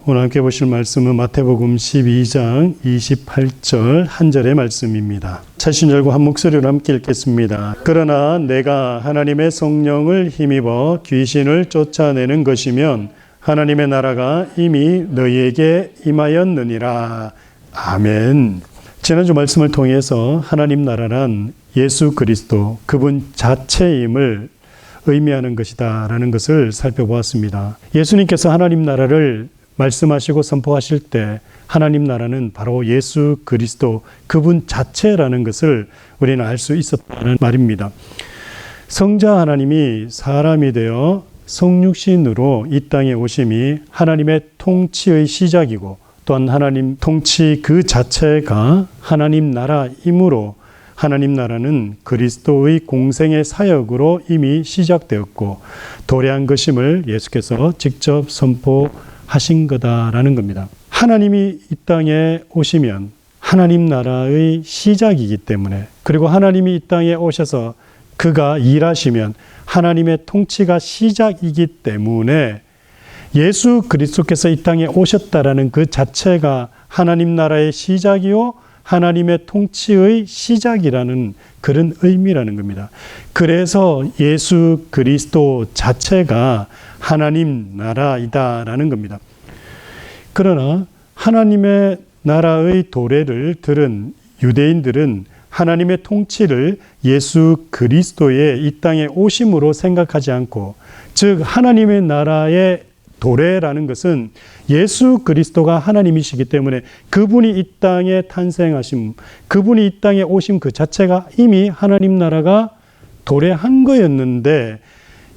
오늘 함께 보실 말씀은 마태복음 12장 28절 한 절의 말씀입니다. 자신 열고 한 목소리로 함께 읽겠습니다. 그러나 내가 하나님의 성령을 힘입어 귀신을 쫓아내는 것이면 하나님의 나라가 이미 너희에게 임하였느니라. 아멘. 지난주 말씀을 통해서 하나님 나라란 예수 그리스도 그분 자체임을 의미하는 것이다 라는 것을 살펴보았습니다. 예수님께서 하나님 나라를 말씀하시고 선포하실 때 하나님 나라는 바로 예수 그리스도 그분 자체라는 것을 우리는 알 수 있었다는 말입니다. 성자 하나님이 사람이 되어 성육신으로 이 땅에 오심이 하나님의 통치의 시작이고 또한 하나님 통치 그 자체가 하나님 나라이므로 하나님 나라는 그리스도의 공생의 사역으로 이미 시작되었고 도래한 것임을 예수께서 직접 선포하신 거다라는 겁니다. 하나님이 이 땅에 오시면 하나님 나라의 시작이기 때문에, 그리고 하나님이 이 땅에 오셔서 그가 일하시면 하나님의 통치가 시작이기 때문에 예수 그리스도께서 이 땅에 오셨다라는 그 자체가 하나님 나라의 시작이요 하나님의 통치의 시작이라는 그런 의미라는 겁니다. 그래서 예수 그리스도 자체가 하나님 나라이다라는 겁니다. 그러나 하나님의 나라의 도래를 들은 유대인들은 하나님의 통치를 예수 그리스도의 이 땅에 오심으로 생각하지 않고, 즉 하나님의 나라의 도래라는 것은 예수 그리스도가 하나님이시기 때문에 그분이 이 땅에 탄생하심, 그분이 이 땅에 오심 그 자체가 이미 하나님 나라가 도래한 거였는데,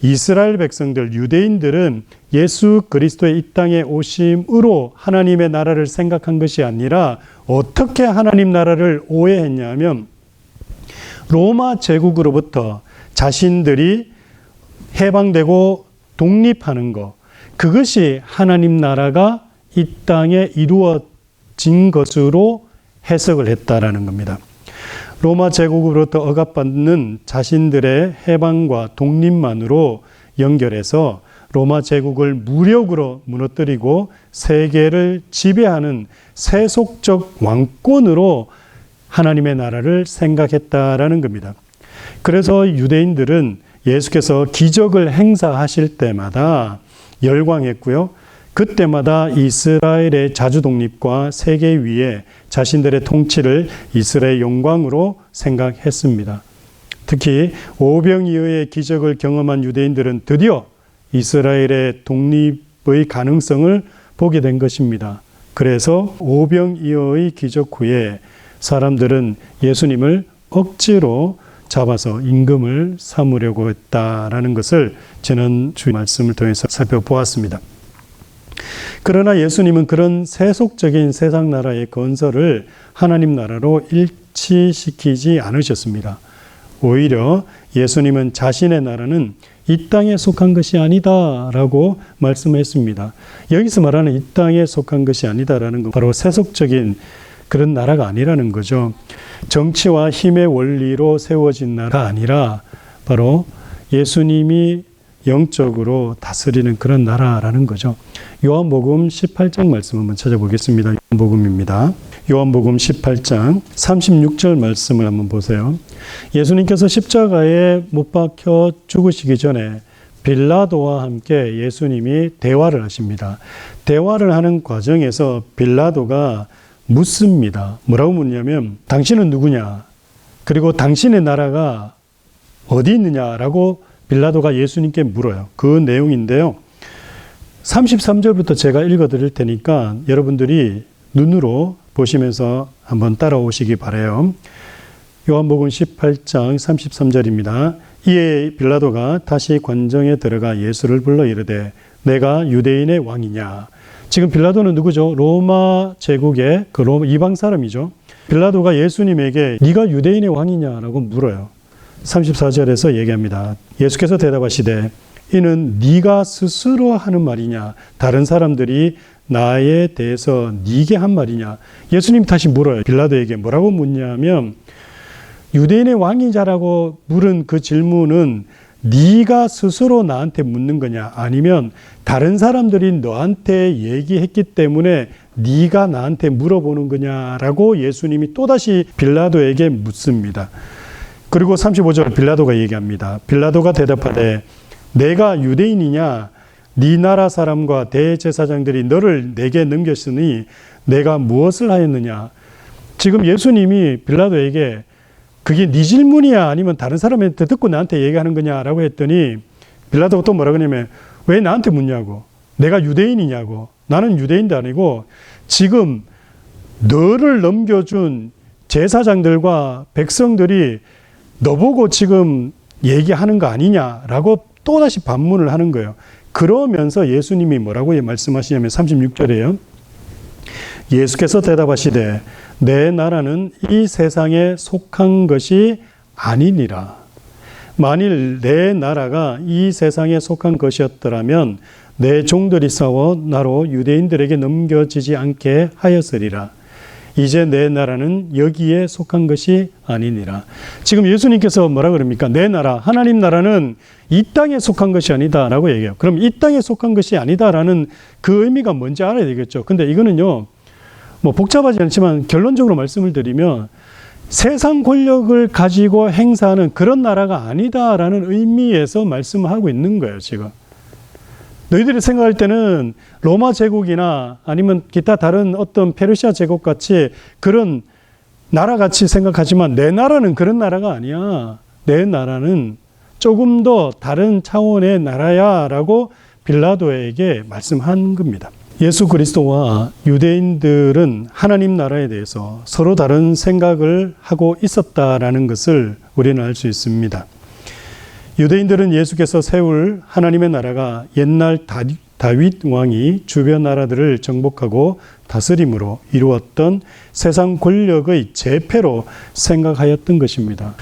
이스라엘 백성들, 유대인들은 예수 그리스도의 이 땅에 오심으로 하나님의 나라를 생각한 것이 아니라 어떻게 하나님 나라를 오해했냐면 로마 제국으로부터 자신들이 해방되고 독립하는 것, 그것이 하나님 나라가 이 땅에 이루어진 것으로 해석을 했다라는 겁니다. 로마 제국으로부터 억압받는 자신들의 해방과 독립만으로 연결해서 로마 제국을 무력으로 무너뜨리고 세계를 지배하는 세속적 왕권으로 하나님의 나라를 생각했다라는 겁니다. 그래서 유대인들은 예수께서 기적을 행사하실 때마다 열광했고요. 그때마다 이스라엘의 자주 독립과 세계 위에 자신들의 통치를 이스라엘의 영광으로 생각했습니다. 특히 오병이어의 기적을 경험한 유대인들은 드디어 이스라엘의 독립의 가능성을 보게 된 것입니다. 그래서 오병이어의 기적 후에 사람들은 예수님을 억지로 잡아서 임금을 삼으려고 했다라는 것을 지난주 말씀을 통해서 살펴보았습니다. 그러나 예수님은 그런 세속적인 세상 나라의 건설을 하나님 나라로 일치시키지 않으셨습니다. 오히려 예수님은 자신의 나라는 이 땅에 속한 것이 아니다라고 말씀했습니다. 여기서 말하는 이 땅에 속한 것이 아니다라는 건 바로 세속적인 그런 나라가 아니라는 거죠. 정치와 힘의 원리로 세워진 나라가 아니라 바로 예수님이 영적으로 다스리는 그런 나라라는 거죠. 요한복음 18장 말씀 한번 찾아보겠습니다. 요한복음입니다. 요한복음 18장 36절 말씀을 한번 보세요. 예수님께서 십자가에 못 박혀 죽으시기 전에 빌라도와 함께 예수님이 대화를 하십니다. 대화를 하는 과정에서 빌라도가 묻습니다. 뭐라고 묻냐면 당신은 누구냐? 그리고 당신의 나라가 어디 있느냐라고 빌라도가 예수님께 물어요. 그 내용인데요. 33절부터 제가 읽어드릴 테니까 여러분들이 눈으로 보시면서 한번 따라오시기 바라요. 요한복음 18장 33절입니다. 이에 빌라도가 다시 관정에 들어가 예수를 불러 이르되 내가 유대인의 왕이냐. 지금 빌라도는 누구죠? 로마 제국의 그 로마 이방 사람이죠. 빌라도가 예수님에게 네가 유대인의 왕이냐라고 물어요. 34절에서 얘기합니다. 예수께서 대답하시되 이는 네가 스스로 하는 말이냐 다른 사람들이 나에 대해서 네게 한 말이냐. 예수님 다시 물어요. 빌라도에게 뭐라고 묻냐면 유대인의 왕이자라고 물은 그 질문은 네가 스스로 나한테 묻는 거냐, 아니면 다른 사람들이 너한테 얘기했기 때문에 네가 나한테 물어보는 거냐라고 예수님이 또다시 빌라도에게 묻습니다. 그리고 35절 빌라도가 얘기합니다. 빌라도가 대답하되 내가 유대인이냐? 네 나라 사람과 대제사장들이 너를 내게 넘겼으니 내가 무엇을 하였느냐? 지금 예수님이 빌라도에게 그게 네 질문이야? 아니면 다른 사람한테 듣고 나한테 얘기하는 거냐라고 했더니 빌라도가 또 뭐라 그러냐면 왜 나한테 묻냐고. 내가 유대인이냐고. 나는 유대인도 아니고 지금 너를 넘겨준 제사장들과 백성들이 너보고 지금 얘기하는 거 아니냐라고 또다시 반문을 하는 거예요. 그러면서 예수님이 뭐라고 말씀하시냐면 36절에요. 예수께서 대답하시되 내 나라는 이 세상에 속한 것이 아니니라. 만일 내 나라가 이 세상에 속한 것이었더라면 내 종들이 싸워 나로 유대인들에게 넘겨지지 않게 하였으리라. 이제 내 나라는 여기에 속한 것이 아니니라. 지금 예수님께서 뭐라 그럽니까? 내 나라, 하나님 나라는 이 땅에 속한 것이 아니다라고 얘기해요. 그럼 이 땅에 속한 것이 아니다라는 그 의미가 뭔지 알아야 되겠죠. 근데 이거는요, 뭐 복잡하지 않지만 결론적으로 말씀을 드리면 세상 권력을 가지고 행사하는 그런 나라가 아니다라는 의미에서 말씀하고 있는 거예요, 지금. 너희들이 생각할 때는 로마 제국이나 아니면 기타 다른 어떤 페르시아 제국 같이 그런 나라 같이 생각하지만 내 나라는 그런 나라가 아니야. 내 나라는 조금 더 다른 차원의 나라야 라고 빌라도에게 말씀한 겁니다. 예수 그리스도와 유대인들은 하나님 나라에 대해서 서로 다른 생각을 하고 있었다라는 것을 우리는 알 수 있습니다. 유대인들은 예수께서 세울 하나님의 나라가 옛날 다윗 왕이 주변 나라들을 정복하고 다스림으로 이루었던 세상 권력의 재패로 생각하였던 것입니다.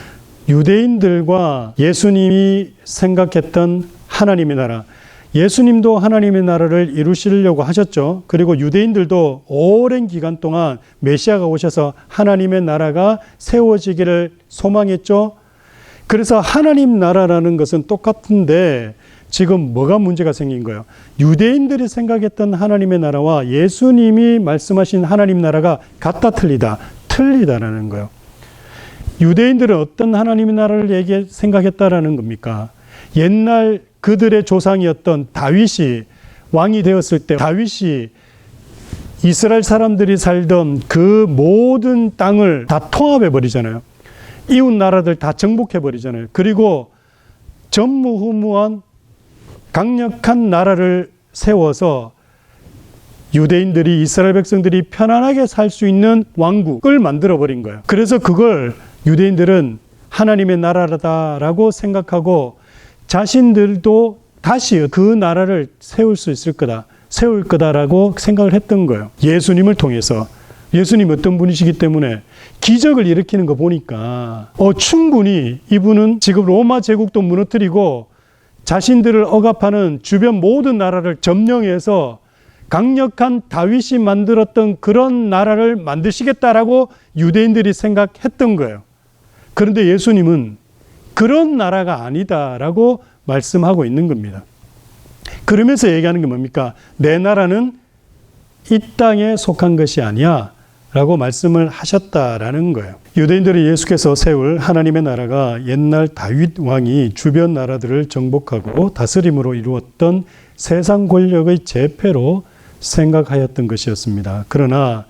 유대인들과 예수님이 생각했던 하나님의 나라, 예수님도 하나님의 나라를 이루시려고 하셨죠. 그리고 유대인들도 오랜 기간 동안 메시아가 오셔서 하나님의 나라가 세워지기를 소망했죠. 그래서 하나님 나라라는 것은 똑같은데 지금 뭐가 문제가 생긴 거예요? 유대인들이 생각했던 하나님의 나라와 예수님이 말씀하신 하나님 나라가 같다 틀리다라는 거예요. 유대인들은 어떤 하나님의 나라를 생각했다라는 겁니까? 옛날 그들의 조상이었던 다윗이 왕이 되었을 때 다윗이 이스라엘 사람들이 살던 그 모든 땅을 다 통합해 버리잖아요. 이웃 나라들 다 정복해 버리잖아요. 그리고 전무후무한 강력한 나라를 세워서 유대인들이 이스라엘 백성들이 편안하게 살 수 있는 왕국을 만들어 버린 거예요. 그래서 그걸 유대인들은 하나님의 나라다라고 생각하고 자신들도 다시 그 나라를 세울 수 있을 거다, 세울 거다라고 생각을 했던 거예요. 예수님을 통해서. 예수님 어떤 분이시기 때문에 기적을 일으키는 거 보니까 충분히 이분은 지금 로마 제국도 무너뜨리고 자신들을 억압하는 주변 모든 나라를 점령해서 강력한 다윗이 만들었던 그런 나라를 만드시겠다라고 유대인들이 생각했던 거예요. 그런데 예수님은 그런 나라가 아니다라고 말씀하고 있는 겁니다. 그러면서 얘기하는 게 뭡니까? 내 나라는 이 땅에 속한 것이 아니야 라고 말씀을 하셨다라는 거예요. 유대인들이 예수께서 세울 하나님의 나라가 옛날 다윗 왕이 주변 나라들을 정복하고 다스림으로 이루었던 세상 권력의 재패로 생각하였던 것이었습니다. 그러나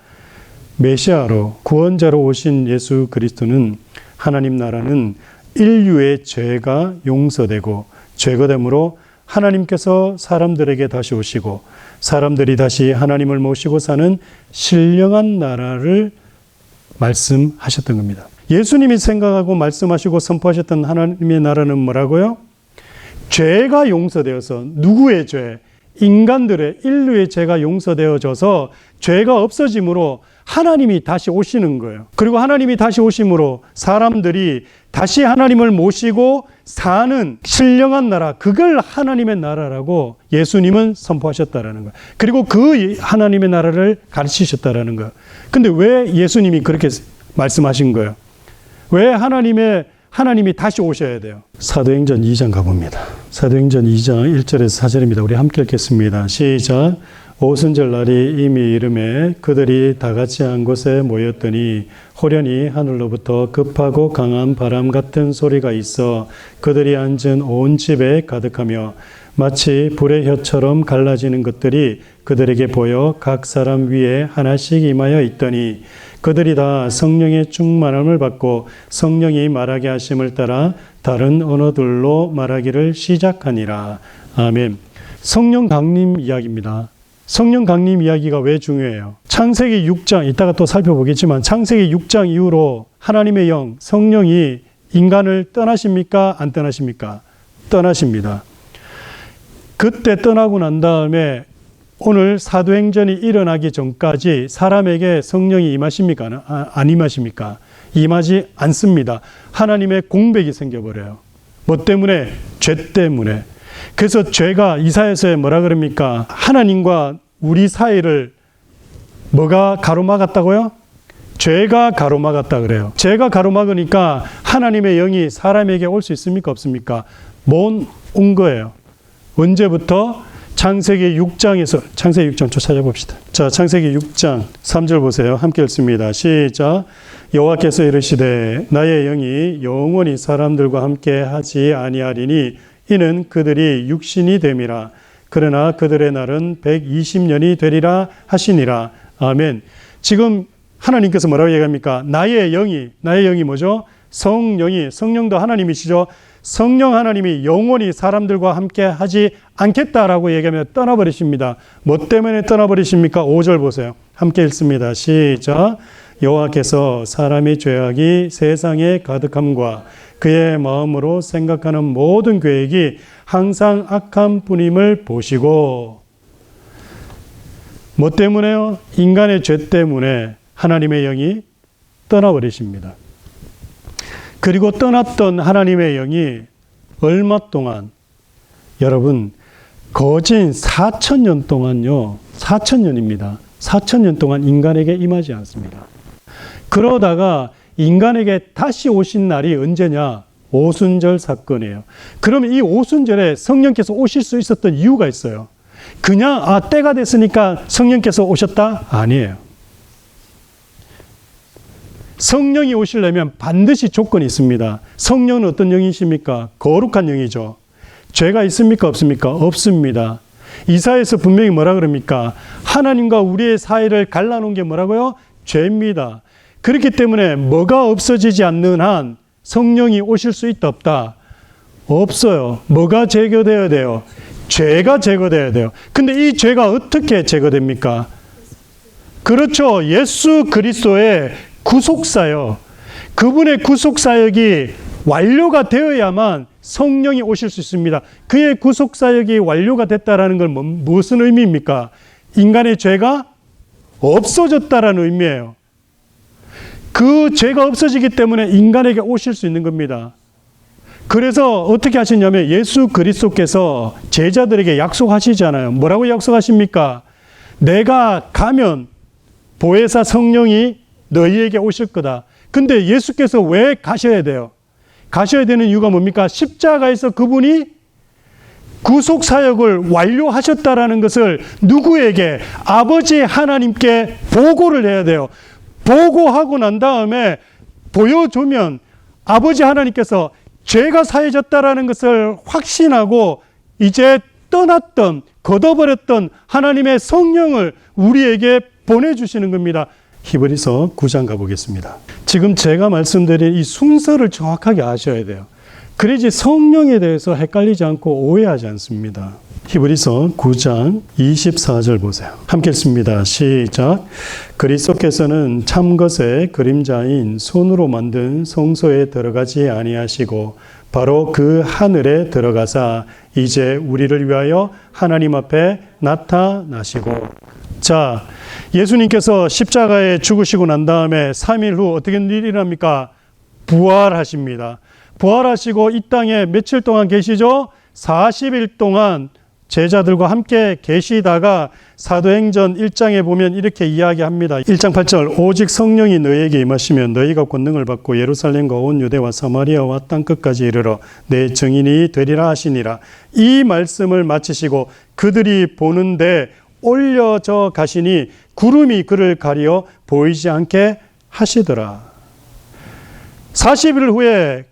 메시아로 구원자로 오신 예수 그리스도는 하나님 나라는 인류의 죄가 용서되고 제거됨으로 하나님께서 사람들에게 다시 오시고 사람들이 다시 하나님을 모시고 사는 신령한 나라를 말씀하셨던 겁니다. 예수님이 생각하고 말씀하시고 선포하셨던 하나님의 나라는 뭐라고요? 죄가 용서되어서 누구의 죄? 인간들의 인류의 죄가 용서되어져서 죄가 없어짐으로 하나님이 다시 오시는 거예요. 그리고 하나님이 다시 오심으로 사람들이 다시 하나님을 모시고 사는 신령한 나라, 그걸 하나님의 나라라고 예수님은 선포하셨다라는 거예요. 그리고 그 하나님의 나라를 가르치셨다라는 거예요. 근데 왜 예수님이 그렇게 말씀하신 거예요? 왜 하나님의 하나님이 다시 오셔야 돼요. 사도행전 2장 가봅니다. 사도행전 2장 1절에서 4절입니다. 우리 함께 읽겠습니다. 시작. 오순절 날이 이미 이름에 그들이 다 같이 한 곳에 모였더니 호련히 하늘로부터 급하고 강한 바람 같은 소리가 있어 그들이 앉은 온 집에 가득하며 마치 불의 혀처럼 갈라지는 것들이 그들에게 보여 각 사람 위에 하나씩 임하여 있더니 그들이 다 성령의 충만함을 받고 성령이 말하게 하심을 따라 다른 언어들로 말하기를 시작하니라. 아멘. 성령 강림 이야기입니다. 성령 강림 이야기가 왜 중요해요? 창세기 6장, 이따가 또 살펴보겠지만 창세기 6장 이후로 하나님의 영, 성령이 인간을 떠나십니까? 안 떠나십니까? 떠나십니다. 그때 떠나고 난 다음에 오늘 사도행전이 일어나기 전까지 사람에게 성령이 임하십니까? 안 임하십니까? 임하지 않습니다. 하나님의 공백이 생겨버려요. 뭐 때문에? 죄 때문에. 그래서 죄가 이사야서에 뭐라 그럽니까? 하나님과 우리 사이를 뭐가 가로막았다고요? 죄가 가로막았다 그래요. 죄가 가로막으니까 하나님의 영이 사람에게 올 수 있습니까? 없습니까? 못 온 거예요. 언제부터? 창세기 6장에서, 창세기 6장 좀 찾아봅시다. 자, 창세기 6장 3절 보세요. 함께 읽습니다. 시작. 여호와께서 이르시되 나의 영이 영원히 사람들과 함께 하지 아니하리니 이는 그들이 육신이 됨이라. 그러나 그들의 날은 120년이 되리라 하시니라. 아멘. 지금 하나님께서 뭐라고 얘기합니까? 나의 영이 뭐죠? 성령도 하나님이시죠. 성령 하나님이 영원히 사람들과 함께 하지 않겠다라고 얘기하며 떠나버리십니다. 뭐 때문에 떠나버리십니까? 5절 보세요. 함께 읽습니다. 시작. 여호와께서 사람의 죄악이 세상에 가득함과 그의 마음으로 생각하는 모든 계획이 항상 악한 뿐임을 보시고. 뭐 때문에요? 인간의 죄 때문에 하나님의 영이 떠나버리십니다. 그리고 떠났던 하나님의 영이 얼마 동안, 여러분, 거진 4,000년 동안요, 4,000년입니다. 4,000년 동안 인간에게 임하지 않습니다. 그러다가 인간에게 다시 오신 날이 언제냐? 오순절 사건이에요. 그러면 이 오순절에 성령께서 오실 수 있었던 이유가 있어요. 그냥 때가 됐으니까 성령께서 오셨다? 아니에요. 성령이 오시려면 반드시 조건이 있습니다. 성령은 어떤 영이십니까? 거룩한 영이죠. 죄가 있습니까? 없습니까? 없습니다. 이사야에서 분명히 뭐라 그럽니까? 하나님과 우리의 사이를 갈라놓은 게 뭐라고요? 죄입니다. 그렇기 때문에 뭐가 없어지지 않는 한 성령이 오실 수 있다 없다? 없어요. 뭐가 제거되어야 돼요? 죄가 제거되어야 돼요. 근데 이 죄가 어떻게 제거됩니까? 그렇죠. 예수 그리스도의 구속사역, 그분의 구속사역이 완료가 되어야만 성령이 오실 수 있습니다. 그의 구속사역이 완료가 됐다라는 건 무슨 의미입니까? 인간의 죄가 없어졌다라는 의미예요. 그 죄가 없어지기 때문에 인간에게 오실 수 있는 겁니다. 그래서 어떻게 하시냐면 예수 그리스도께서 제자들에게 약속하시잖아요. 뭐라고 약속하십니까? 내가 가면 보혜사 성령이 너희에게 오실 거다. 근데 예수께서 왜 가셔야 돼요? 가셔야 되는 이유가 뭡니까? 십자가에서 그분이 구속사역을 완료하셨다라는 것을 누구에게? 아버지 하나님께 보고를 해야 돼요. 보고하고 난 다음에 보여주면 아버지 하나님께서 죄가 사해졌다라는 것을 확신하고 이제 떠났던, 걷어버렸던 하나님의 성령을 우리에게 보내주시는 겁니다. 히브리서 9장 가보겠습니다. 지금 제가 말씀드린 이 순서를 정확하게 아셔야 돼요. 그래야지 성령에 대해서 헷갈리지 않고 오해하지 않습니다. 히브리서 9장 24절 보세요. 함께 읽습니다. 시작. 그리스도께서는 참것의 그림자인 손으로 만든 성소에 들어가지 아니하시고 바로 그 하늘에 들어가사 이제 우리를 위하여 하나님 앞에 나타나시고. 자, 예수님께서 십자가에 죽으시고 난 다음에 3일 후 어떻게 일어납니까? 부활하십니다. 부활하시고 이 땅에 며칠 동안 계시죠? 40일 동안 제자들과 함께 계시다가 사도행전 1장에 보면 이렇게 이야기합니다. 1장 8절 오직 성령이 너희에게 임하시면 너희가 권능을 받고 예루살렘과 온 유대와 사마리아와 땅끝까지 이르러 내 증인이 되리라 하시니라. 이 말씀을 마치시고 그들이 보는데 올려져 가시니 구름이 그를 가리어 보이지 않게 하시더라. 40일 후에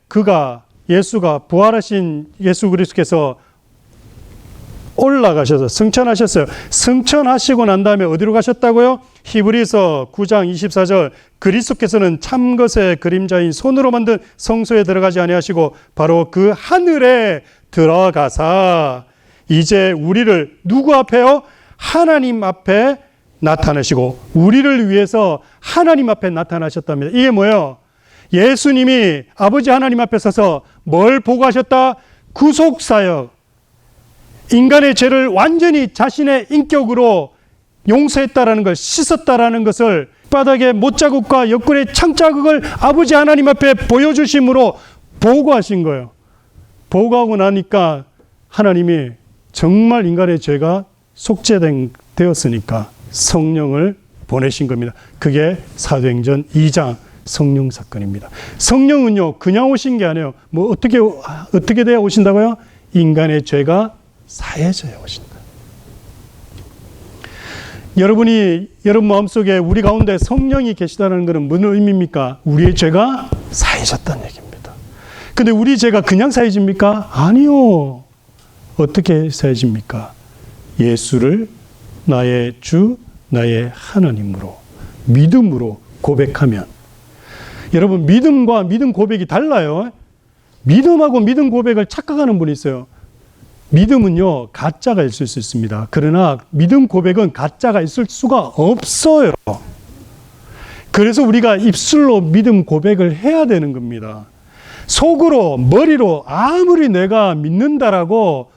예수가 부활하신 예수 그리스도께서 올라가셔서 승천하셨어요. 승천하시고 난 다음에 어디로 가셨다고요? 히브리서 9장 24절 그리스도께서는 참것의 그림자인 손으로 만든 성소에 들어가지 아니하시고 바로 그 하늘에 들어가사 이제 우리를 누구 앞에요? 하나님 앞에 나타나시고 우리를 위해서 하나님 앞에 나타나셨답니다. 이게 뭐예요? 예수님이 아버지 하나님 앞에 서서 뭘 보고 하셨다? 구속사역. 인간의 죄를 완전히 자신의 인격으로 용서했다라는 걸, 씻었다라는 것을 바닥에 못자국과 옆구리의 창자국을 아버지 하나님 앞에 보여주심으로 보고하신 거예요. 보고하고 나니까 하나님이 정말 인간의 죄가 속죄되었으니까 성령을 보내신 겁니다. 그게 사도행전 2장 성령 사건입니다. 성령은요 그냥 오신 게 아니에요. 뭐 어떻게 돼야 오신다고요? 인간의 죄가 사해져야 오신다. 여러분 마음속에 우리 가운데 성령이 계시다는 것은 무슨 의미입니까? 우리의 죄가 사해졌다는 얘기입니다. 근데 우리 죄가 그냥 사해집니까? 아니요. 어떻게 사해집니까? 예수를 나의 주, 나의 하나님으로 믿음으로 고백하면. 여러분 믿음과 믿음 고백이 달라요. 믿음하고 믿음 고백을 착각하는 분이 있어요. 믿음은요 가짜가 있을 수 있습니다. 그러나 믿음 고백은 가짜가 있을 수가 없어요. 그래서 우리가 입술로 믿음 고백을 해야 되는 겁니다. 속으로 머리로 아무리 내가 믿는다라고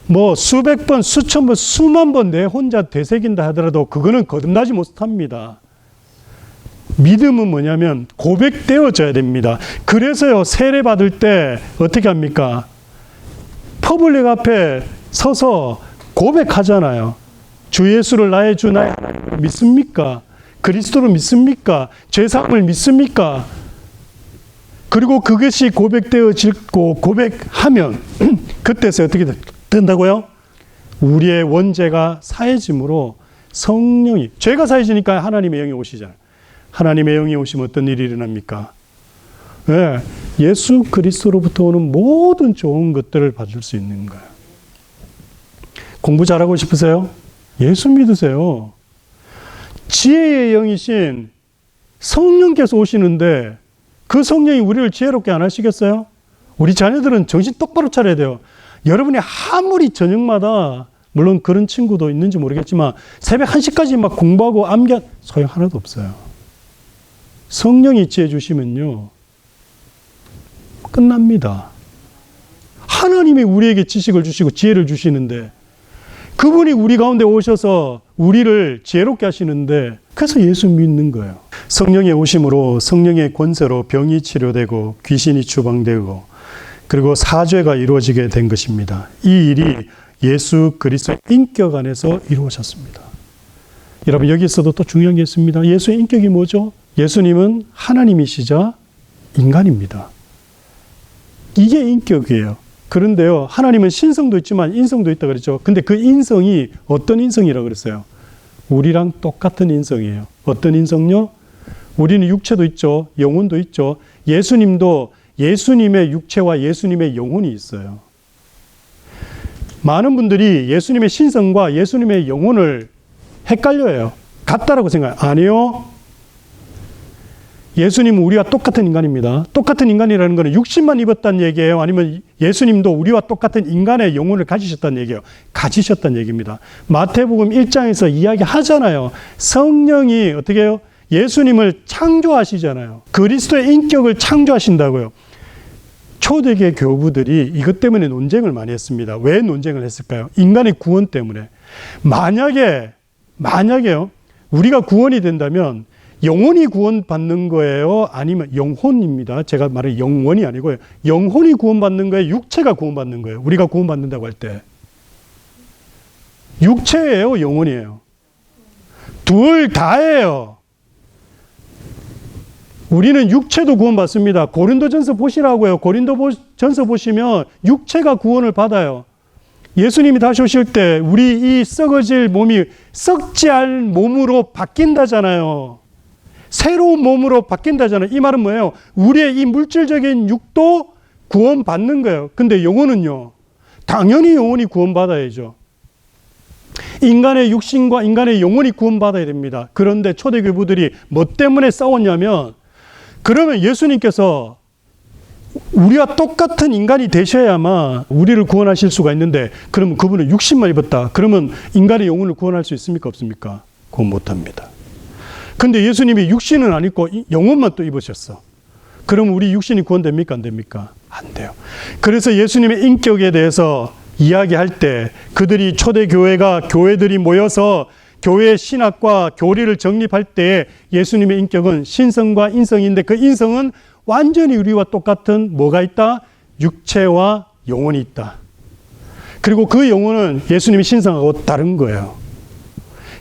뭐 수백 번, 수천 번, 수만 번 내 혼자 되새긴다 하더라도 그거는 거듭나지 못합니다. 믿음은 뭐냐면 고백되어져야 됩니다. 그래서요 세례 받을 때 어떻게 합니까? 퍼블릭 앞에 서서 고백하잖아요. 주 예수를 나의 주 나의 하나님으로 믿습니까? 그리스도를 믿습니까? 죄사함을 믿습니까? 그리고 그것이 고백되어지고 고백하면 그때서 어떻게 된다고요? 우리의 원죄가 사해짐으로 성령이 죄가 사해지니까 하나님의 영이 오시잖아요. 하나님의 영이 오시면 어떤 일이 일어납니까? 네, 예수 그리스도로부터 오는 모든 좋은 것들을 받을 수 있는 거예요. 공부 잘하고 싶으세요? 예수 믿으세요. 지혜의 영이신 성령께서 오시는데 그 성령이 우리를 지혜롭게 안 하시겠어요? 우리 자녀들은 정신 똑바로 차려야 돼요. 여러분이 아무리 저녁마다 물론 그런 친구도 있는지 모르겠지만 새벽 1시까지 막 공부하고 암기한 소용 하나도 없어요. 성령이 지혜 주시면요 끝납니다. 하나님이 우리에게 지식을 주시고 지혜를 주시는데 그분이 우리 가운데 오셔서 우리를 지혜롭게 하시는데 그래서 예수 믿는 거예요. 성령의 오심으로 성령의 권세로 병이 치료되고 귀신이 추방되고 그리고 사죄가 이루어지게 된 것입니다. 이 일이 예수 그리스도의 인격 안에서 이루어졌습니다. 여러분 여기서도 또 중요한 게 있습니다. 예수의 인격이 뭐죠? 예수님은 하나님이시자 인간입니다. 이게 인격이에요. 그런데요, 하나님은 신성도 있지만 인성도 있다 그랬죠. 근데 그 인성이 어떤 인성이라고 그랬어요? 우리랑 똑같은 인성이에요. 어떤 인성요? 우리는 육체도 있죠. 영혼도 있죠. 예수님도 예수님의 육체와 예수님의 영혼이 있어요. 많은 분들이 예수님의 신성과 예수님의 영혼을 헷갈려요. 같다라고 생각해요. 아니요. 예수님은 우리와 똑같은 인간입니다. 똑같은 인간이라는 것은 육신만 입었다는 얘기예요? 아니면 예수님도 우리와 똑같은 인간의 영혼을 가지셨다는 얘기예요? 가지셨다는 얘기입니다. 마태복음 1장에서 이야기하잖아요. 성령이 어떻게 해요? 예수님을 창조하시잖아요. 그리스도의 인격을 창조하신다고요. 초대교회 교부들이 이것 때문에 논쟁을 많이 했습니다. 왜 논쟁을 했을까요? 인간의 구원 때문에. 만약에요, 우리가 구원이 된다면 영혼이 구원받는 거예요? 아니면 영혼입니다. 제가 말해 영원이 아니고요. 영혼이 구원받는 거예요? 육체가 구원받는 거예요? 우리가 구원받는다고 할 때. 육체예요, 영혼이에요? 둘 다예요. 우리는 육체도 구원받습니다. 고린도전서 보시라고요. 고린도전서 보시면 육체가 구원을 받아요. 예수님이 다시 오실 때 우리 이 썩어질 몸이 썩지 않을 몸으로 바뀐다잖아요. 새로운 몸으로 바뀐다잖아요. 이 말은 뭐예요? 우리의 이 물질적인 육도 구원받는 거예요. 근데 영혼은요? 당연히 영혼이 구원받아야죠. 인간의 육신과 인간의 영혼이 구원받아야 됩니다. 그런데 초대교부들이 뭐 때문에 싸웠냐면, 그러면 예수님께서 우리와 똑같은 인간이 되셔야만 우리를 구원하실 수가 있는데, 그러면 그분은 육신만 입었다. 그러면 인간의 영혼을 구원할 수 있습니까? 없습니까? 구원 못합니다. 근데 예수님이 육신은 안 입고 영혼만 또 입으셨어. 그럼 우리 육신이 구원됩니까? 안 됩니까? 안 돼요. 그래서 예수님의 인격에 대해서 이야기할 때 그들이 초대교회가 교회들이 모여서 교회의 신학과 교리를 정립할 때 예수님의 인격은 신성과 인성인데, 그 인성은 완전히 우리와 똑같은 뭐가 있다? 육체와 영혼이 있다. 그리고 그 영혼은 예수님이 신성하고 다른 거예요.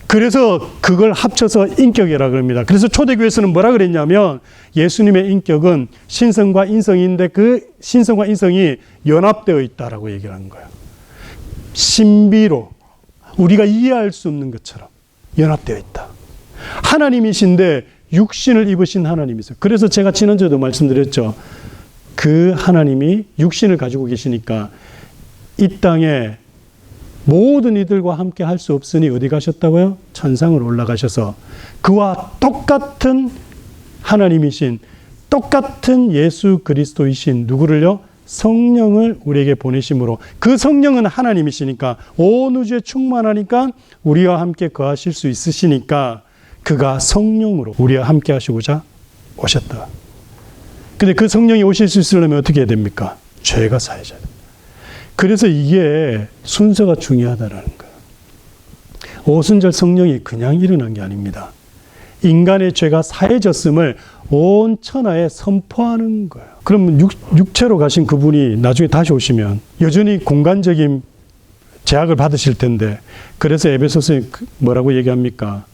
그래서 그걸 합쳐서 인격이라 그럽니다. 그래서 초대교회에서는 뭐라 그랬냐면, 예수님의 인격은 신성과 인성인데 그 신성과 인성이 연합되어 있다라고 얘기를 하는 거예요. 신비로 우리가 이해할 수 없는 것처럼 연합되어 있다. 하나님이신데 육신을 입으신 하나님이세요. 그래서 제가 지난주에도 말씀드렸죠. 그 하나님이 육신을 가지고 계시니까 이 땅에 모든 이들과 함께 할 수 없으니 어디 가셨다고요? 천상으로 올라가셔서 그와 똑같은 하나님이신, 똑같은 예수 그리스도이신 누구를요? 성령을 우리에게 보내심으로, 그 성령은 하나님이시니까 온 우주에 충만하니까 우리와 함께 거하실 수 있으시니까 그가 성령으로 우리와 함께 하시고자 오셨다. 근데 그 성령이 오실 수 있으려면 어떻게 해야 됩니까? 죄가 사해져야 됩니다. 그래서 이게 순서가 중요하다는 거예요. 오순절 성령이 그냥 일어난 게 아닙니다. 인간의 죄가 사해졌음을 온 천하에 선포하는 거예요. 그럼 육체로 가신 그분이 나중에 다시 오시면 여전히 공간적인 제약을 받으실 텐데, 그래서 에베소서에 뭐라고 얘기합니까?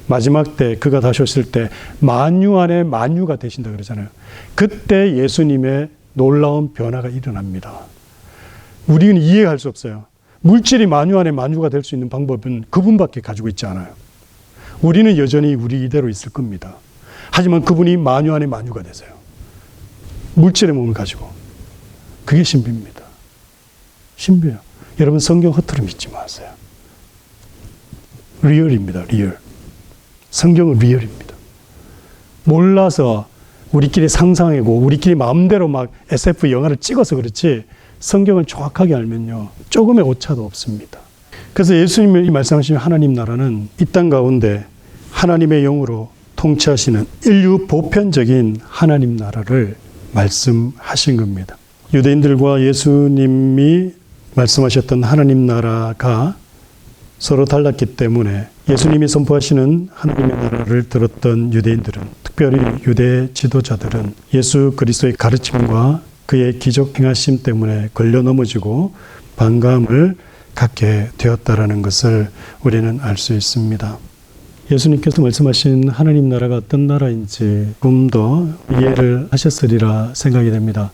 마지막 때 그가 다시 오실 때 만유 안에 만유가 되신다 그러잖아요. 그때 예수님의 놀라운 변화가 일어납니다. 우리는 이해할 수 없어요. 물질이 만유 안에 만유가 될 수 있는 방법은 그분밖에 가지고 있지 않아요. 우리는 여전히 우리 이대로 있을 겁니다. 하지만 그분이 만유 안에 만유가 되세요. 물질의 몸을 가지고. 그게 신비입니다. 신비예요. 여러분, 성경 허투루 믿지 마세요. 리얼입니다. 리얼. 성경은 리얼입니다. 몰라서 우리끼리 상상하고 우리끼리 마음대로 막 SF 영화를 찍어서 그렇지, 성경을 정확하게 알면요, 조금의 오차도 없습니다. 그래서 예수님이 말씀하신 하나님 나라는 이 땅 가운데 하나님의 영으로 통치하시는 인류 보편적인 하나님 나라를 말씀하신 겁니다. 유대인들과 예수님이 말씀하셨던 하나님 나라가 서로 달랐기 때문에 예수님이 선포하시는 하나님의 나라를 들었던 유대인들은, 특별히 유대 지도자들은 예수 그리스도의 가르침과 그의 기적 행하심 때문에 걸려 넘어지고 반감을 갖게 되었다라는 것을 우리는 알 수 있습니다. 예수님께서 말씀하신 하나님 나라가 어떤 나라인지 좀 더 이해를 하셨으리라 생각이 됩니다.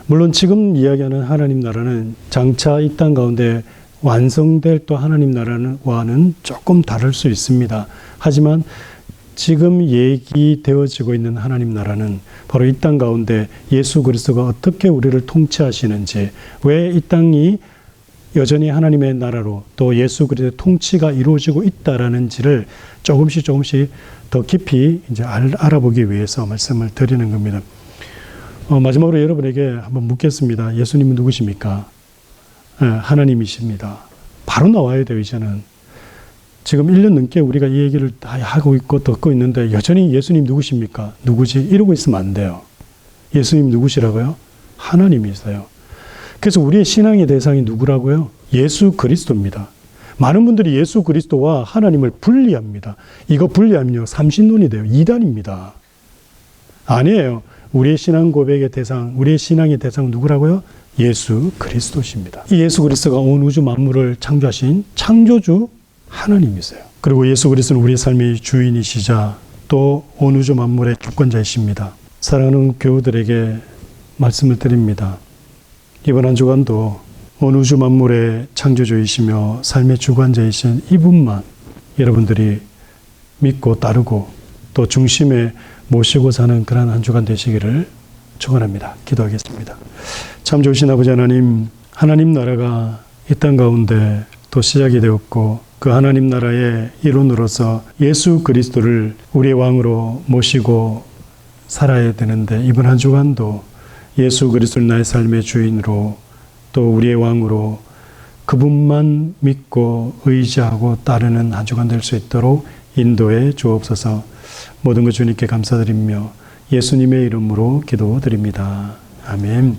물론 지금 이야기하는 하나님 나라는 장차 이 땅 가운데 완성될 또 하나님 나라와는 조금 다를 수 있습니다. 하지만 지금 얘기되어지고 있는 하나님 나라는 바로 이 땅 가운데 예수 그리스도가 어떻게 우리를 통치하시는지, 왜 이 땅이 여전히 하나님의 나라로 또 예수 그리스도의 통치가 이루어지고 있다라는지를 조금씩 더 깊이 이제 알아보기 위해서 말씀을 드리는 겁니다. 마지막으로 여러분에게 한번 묻겠습니다. 예수님은 누구십니까? 하나님이십니다. 바로 나와야 돼요, 이제는. 지금 1년 넘게 우리가 이 얘기를 다 하고 있고 듣고 있는데 여전히 예수님 누구십니까? 누구지? 이러고 있으면 안 돼요. 예수님 누구시라고요? 하나님이세요. 그래서 우리의 신앙의 대상이 누구라고요? 예수 그리스도입니다. 많은 분들이 예수 그리스도와 하나님을 분리합니다. 이거 분리하면요, 삼신론이 돼요. 이단입니다. 아니에요. 우리의 신앙 고백의 대상, 우리의 신앙의 대상은 누구라고요? 예수 그리스도십니다. 이 예수 그리스도가 온 우주 만물을 창조하신 창조주 하나님이세요. 그리고 예수 그리스도는 우리의 삶의 주인이시자 또 온 우주 만물의 주권자이십니다. 사랑하는 교우들에게 말씀을 드립니다. 이번 한 주간도 온 우주 만물의 창조주이시며 삶의 주관자이신 이분만 여러분들이 믿고 따르고 또 중심에 모시고 사는 그런 한 주간 되시기를 축원합니다. 기도하겠습니다. 참 좋으신 아버지 하나님, 하나님 나라가 이 땅 가운데 또 시작이 되었고 그 하나님 나라의 일원으로서 예수 그리스도를 우리의 왕으로 모시고 살아야 되는데 이번 한 주간도 예수 그리스도를 나의 삶의 주인으로 또 우리의 왕으로 그분만 믿고 의지하고 따르는 한 주간 될 수 있도록 인도해 주옵소서. 모든 것 주님께 감사드리며 예수님의 이름으로 기도드립니다. 아멘.